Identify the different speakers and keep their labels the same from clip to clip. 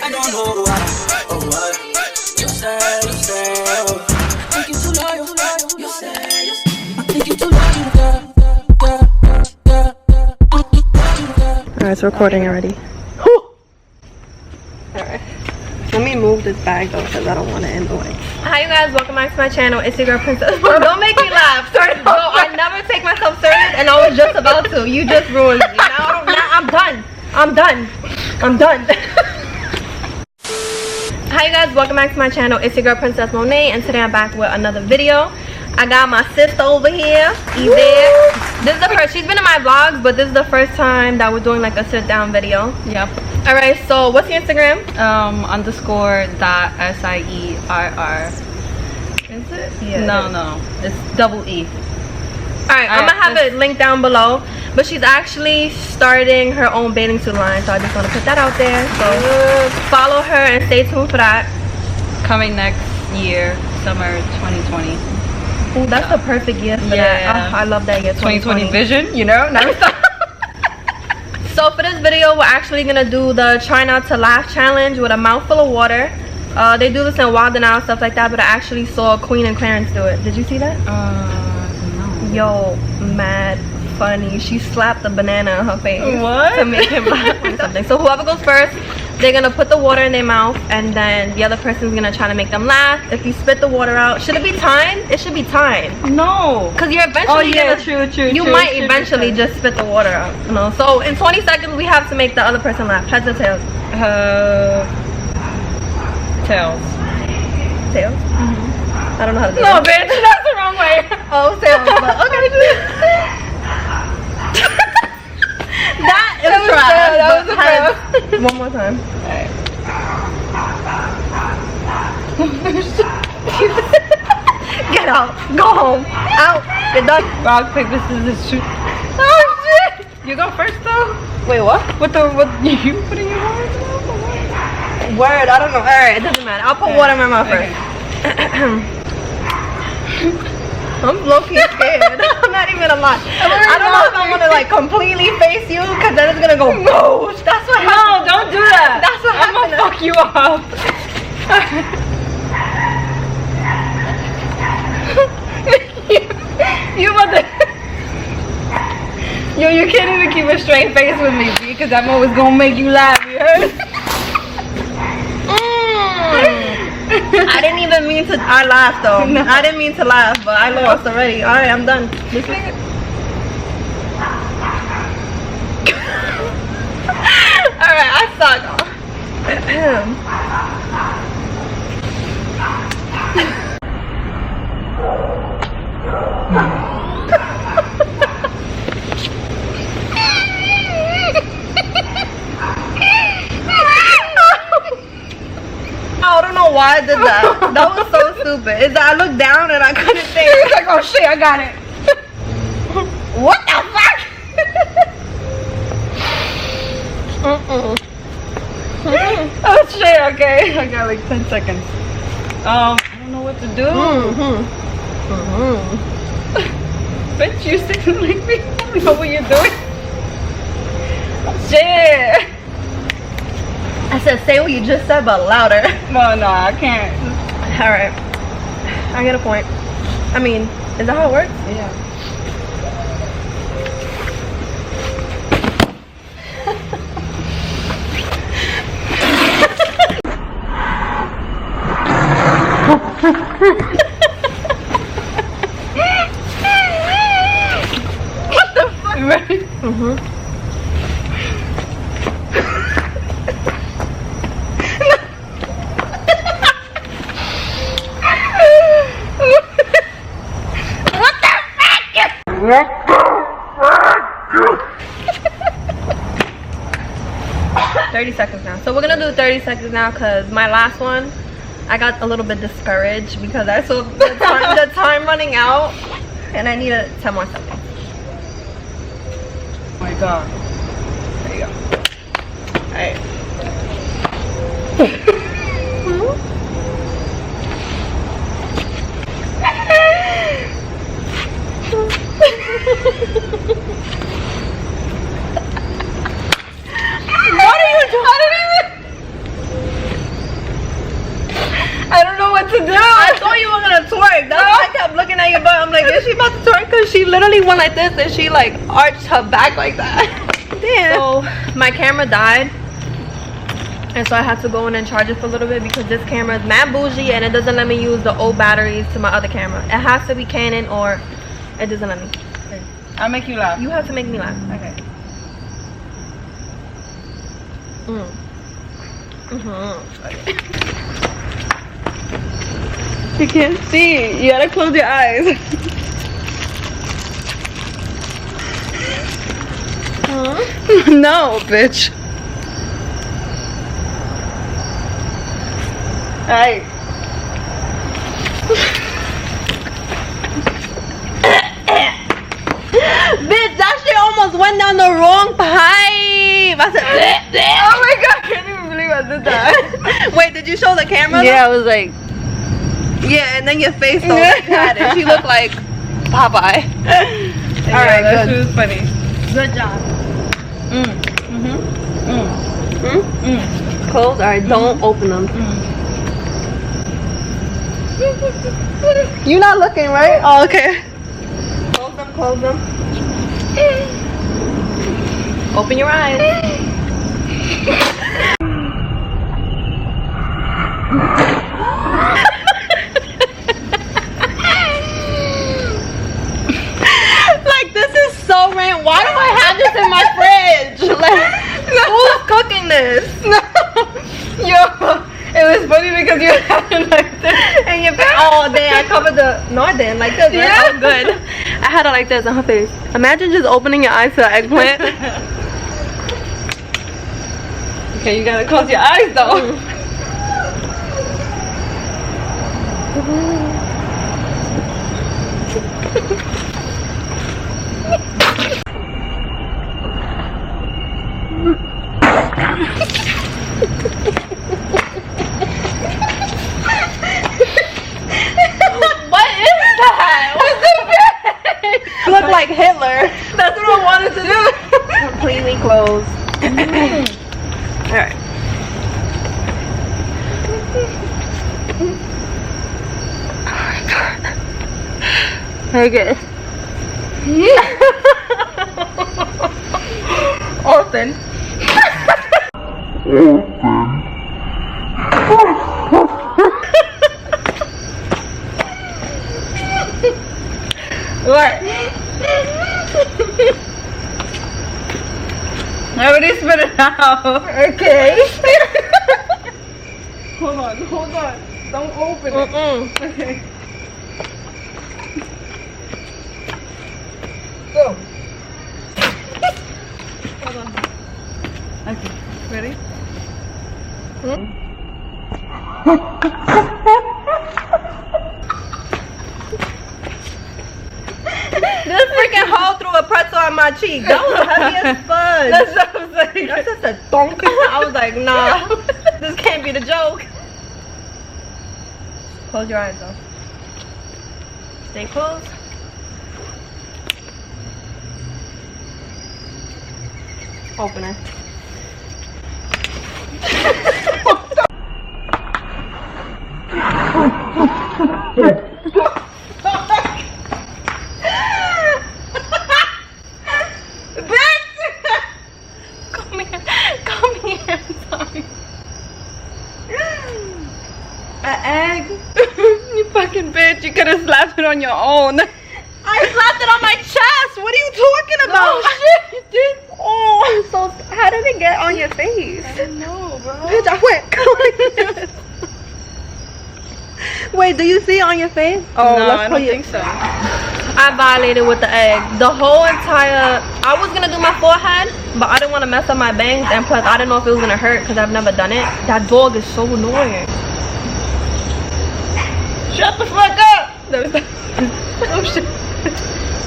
Speaker 1: I don't know why or what. You say, oh. I think you too loyal. You say, I think you too loyal, girl.
Speaker 2: Alright, it's recording already. Alright. Let me move this bag though, because I don't want it in the way. Hi you guys, welcome back to my channel. It's your girl Princess. Don't make me laugh. Sorry, no, I never take myself serious and I was just about to. You just ruined me. Now I'm done. I'm done. Hi you guys, welcome back to my channel. It's your girl Princess Monet, and today I'm back with another video. I got my sister over here. This is the first, she's been in my vlogs, but this is the first time that we're doing like a sit down video.
Speaker 3: Yep.
Speaker 2: Alright, so what's your Instagram?
Speaker 3: _.SIERR. Is it?
Speaker 2: Yeah.
Speaker 3: No. It's double E.
Speaker 2: Alright, I'm gonna have it linked down below. But she's actually starting her own bathing suit line, so I just want to put that out there. So follow her and stay tuned for that.
Speaker 3: Coming next year, summer 2020.
Speaker 2: Ooh, that's the perfect year for that. Oh, I love that year,
Speaker 3: 2020 vision, you know? Never stop.
Speaker 2: So for this video, we're actually gonna do the try not to laugh challenge with a mouthful of water. They do this in Wild 'N Out, stuff like that, but I actually saw Queen and Clarence do it. Did you see that?
Speaker 3: No.
Speaker 2: Yo, mad funny. She slapped the banana in her face.
Speaker 3: What?
Speaker 2: To make him laugh or something. So whoever goes first, they're gonna put the water in their mouth, and then the other person's gonna try to make them laugh. If you spit the water out, should it be timed? It should be timed.
Speaker 3: No.
Speaker 2: Cause you're eventually you might eventually just spit the water out. You know. So in 20 seconds, we have to make the other person laugh. Heads or tails?
Speaker 3: Tails.
Speaker 2: Tails. I don't know how to do
Speaker 3: No,
Speaker 2: that.
Speaker 3: bitch, that's the wrong way.
Speaker 2: Oh, tails. But okay. That is trash.
Speaker 3: That was a fail.
Speaker 2: One more time.
Speaker 3: Alright.
Speaker 2: Get out. Go home. Out. You're done.
Speaker 3: Rock, paper, scissors, shoot.
Speaker 2: Oh shit.
Speaker 3: You go first though?
Speaker 2: Wait, what?
Speaker 3: What you putting your water in your mouth or what?
Speaker 2: Word. I don't know. Alright, it doesn't matter. I'll put water in my mouth first. I'm low-key scared. I'm not even a lot. I don't know if I want to like completely face you, because then it's gonna go ghost. That's what happened.
Speaker 3: No, don't do that.
Speaker 2: That's what
Speaker 3: I'm
Speaker 2: happened.
Speaker 3: gonna fuck you up. you about to... Yo, you can't even keep a straight face with me, B, because I'm always gonna make you laugh, you heard?
Speaker 2: I didn't even mean to. I laughed though. No. I didn't mean to laugh, but I lost already. Alright, I'm done. This nigga. Alright, I suck. I don't know why I did that. That was so stupid. Is that I looked down and I couldn't think.
Speaker 3: It's like, oh shit, I got it.
Speaker 2: What the fuck?
Speaker 3: Oh shit, okay. I got like 10 seconds. I don't know what to do. Bitch, you sitting like me. I don't know what you're doing. Shit.
Speaker 2: I said say what you just said, but louder.
Speaker 3: No, I can't.
Speaker 2: Alright. I get a point. I mean, is that how it works?
Speaker 3: Yeah.
Speaker 2: What the fuck?
Speaker 3: You ready?
Speaker 2: What the fuck? 30 seconds now. So we're gonna do 30 seconds now, because my last one, I got a little bit discouraged because I saw the time running out and I needed 10 more seconds.
Speaker 3: Oh my god.
Speaker 2: There you go. Alright.
Speaker 3: What are you doing? I didn't even... what to do.
Speaker 2: I thought you were gonna twerk. That's why I kept looking at your butt. I'm like, is she about to twerk? Because she literally went like this and she like arched her back like that. Damn. So my camera died. And so I had to go in and charge it for a little bit because this camera is mad bougie and it doesn't let me use the old batteries to my other camera. It has to be Canon or it doesn't let me.
Speaker 3: Okay. I'll make you laugh.
Speaker 2: You have to make me laugh.
Speaker 3: Okay. You can't see. You gotta close your eyes. No, bitch. Alright.
Speaker 2: Bitch, that shit almost went down the wrong pipe. I said, bleh, bleh.
Speaker 3: Oh my god, I can't even believe I did that.
Speaker 2: Wait, did you show the camera?
Speaker 3: Yeah, I was like,
Speaker 2: Yeah, and then your face though. And she looked like Popeye. Alright,
Speaker 3: that
Speaker 2: good.
Speaker 3: shit was funny.
Speaker 2: Good job. Close. Alright, don't open them. You're not looking, right? Oh, okay. Close them, close them. Open your eyes. Like, this is so random. Why do I have this in my fridge? Like, who's cooking this?
Speaker 3: Yo, it was funny because you had it like this.
Speaker 2: And your face. Oh, damn. I covered the. No, I didn't. Like this. Right?
Speaker 3: Yeah.
Speaker 2: Oh, good. I had it like this on her face. Imagine just opening your eyes to an eggplant.
Speaker 3: Okay, you gotta close your eyes though.
Speaker 2: What is that? What's the face? Look like Hitler.
Speaker 3: That's what I wanted to do.
Speaker 2: Completely closed. Alright. Okay.
Speaker 3: Open. What? I already spit it out.
Speaker 2: Okay.
Speaker 3: Hold on. Don't open it. Okay. Go. Hold on. Okay. Ready?
Speaker 2: This freaking hole through a pretzel on my cheek. That was heavy as fudge.
Speaker 3: That's what I'm saying.
Speaker 2: That's just a thunk. I was like, nah. This can't be the joke. Close your eyes though. Stay closed. Open it. Come here. I'm sorry.
Speaker 3: An egg? You fucking bitch. You could have slapped it on your own.
Speaker 2: I slapped it on my chest. What are you talking about?
Speaker 3: Oh, shit, you did?
Speaker 2: Oh, I'm so. How did it get on your face?
Speaker 3: I don't know, bro.
Speaker 2: Bitch, I went. Wait, do you see it on your face? Oh,
Speaker 3: No, I
Speaker 2: put
Speaker 3: don't think so.
Speaker 2: I violated with the egg. The whole entire. I was gonna do my forehead, but I didn't want to mess up my bangs, and plus I didn't know if it was gonna hurt because I've never done it. That dog is so annoying.
Speaker 3: Shut the fuck up!
Speaker 2: Oh shit.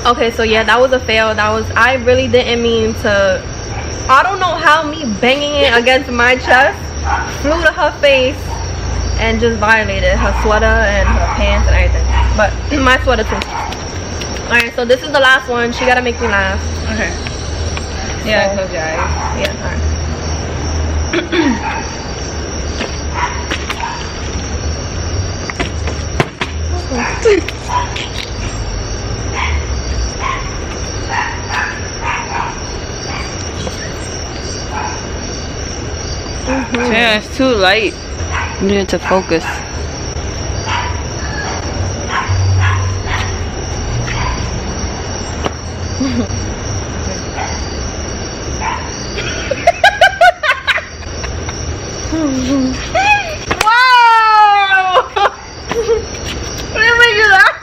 Speaker 2: Okay, so yeah, that was a fail. I really didn't mean to. I don't know how me banging it against my chest flew to her face and just violated her sweater and her pants and everything. But my sweater too. Alright, so this is the last one. She gotta make me laugh.
Speaker 3: Okay. Yeah, close your eyes.
Speaker 2: Yeah, alright.
Speaker 3: It's too light. You need it to focus.
Speaker 2: Wow! What did we do that?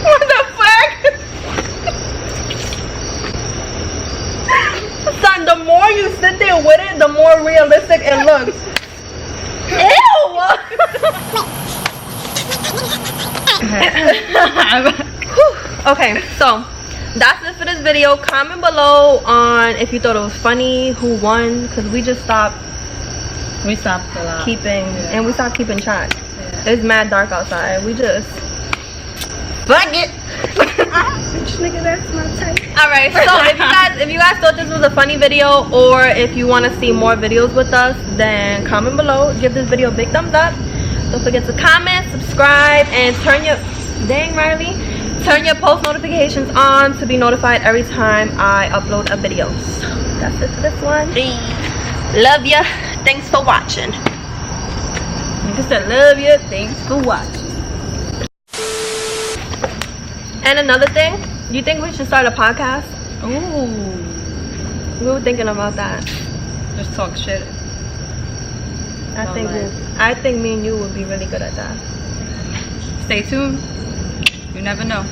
Speaker 2: What the fuck? Son, the more you sit there with it, the more realistic it looks. Ew! Okay, so that's it for this video. Comment below on if you thought it was funny, who won, because we just stopped keeping and we stopped keeping track. It's mad dark outside. We just fuck it.
Speaker 1: Nigga, that's my type.
Speaker 2: Alright, so if you guys thought this was a funny video, or if you want to see more videos with us, then comment below. Give this video a big thumbs up. Don't forget to comment, subscribe, and turn your post notifications on to be notified every time I upload a video. So that's it for this one. Love ya. Thanks for watching.
Speaker 3: Like I said, love you. Thanks for watching.
Speaker 2: And another thing, do you think we should start a podcast?
Speaker 3: Ooh.
Speaker 2: We were thinking about that.
Speaker 3: Just talk shit.
Speaker 2: I think me and you would be really good at that.
Speaker 3: Stay tuned. You never know.